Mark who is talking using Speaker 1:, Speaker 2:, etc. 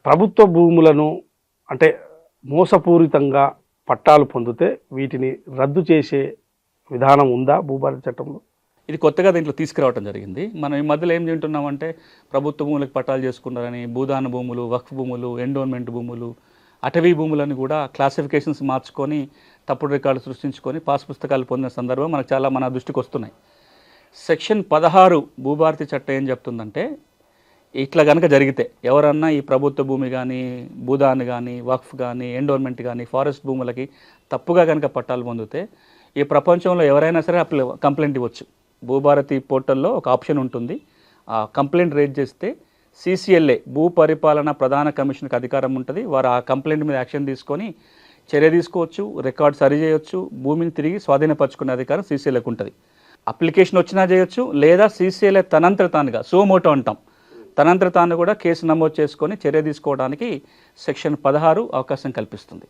Speaker 1: ప్రభుత్వ భూములను అంటే మోసపూరితంగా పట్టాలు పొందితే వీటిని రద్దు చేసే విధానం ఉందా భూభారతి చట్టంలో?
Speaker 2: ఇది కొత్తగా దీంట్లో తీసుకురావడం జరిగింది. మనం ఈ మధ్యలో ఏం తింటున్నామంటే ప్రభుత్వ భూములకు పట్టాలు చేసుకున్నారని భూదాన భూములు, వక్ఫ్ భూములు, ఎండోన్మెంట్ భూములు, అటవీ భూములను కూడా క్లాసిఫికేషన్స్ మార్చుకొని తప్పుడు రికార్డు సృష్టించుకొని పాస్ పుస్తకాలు పొందిన సందర్భం మనకు చాలా మన దృష్టికి వస్తున్నాయి. సెక్షన్ 16 భూభారతి చట్టం ఏం చెప్తుందంటే, ఇట్లా కనుక జరిగితే ఎవరన్నా ఈ ప్రభుత్వ భూమి కానీ, భూదాన్ కానీ, వక్ఫ్ కానీ, ఎండోన్మెంట్ కానీ, ఫారెస్ట్ భూములకి తప్పుగా కనుక పట్టాలు పొందితే ఈ ప్రపంచంలో ఎవరైనా సరే కంప్లైంట్ ఇవ్వచ్చు. భూభారతి పోర్టల్లో ఒక ఆప్షన్ ఉంటుంది. ఆ కంప్లైంట్ రేజ్ చేస్తే CCLA భూ పరిపాలన ప్రధాన కమిషన్కి అధికారం ఉంటుంది. వారు ఆ కంప్లైంట్ మీద యాక్షన్ తీసుకొని చర్య తీసుకోవచ్చు, రికార్డ్ సరి చేయొచ్చు, భూమిని తిరిగి స్వాధీనపరచుకునే అధికారం CCLAకు ఉంటుంది. అప్లికేషన్ వచ్చినా చేయొచ్చు, లేదా CCLA తనంతట తానుగా సోమోటో అంటాం, తనంతట తాను కూడా కేసు నమోదు చేసుకొని చర్య తీసుకోవడానికి సెక్షన్ 16 అవకాశం కల్పిస్తుంది.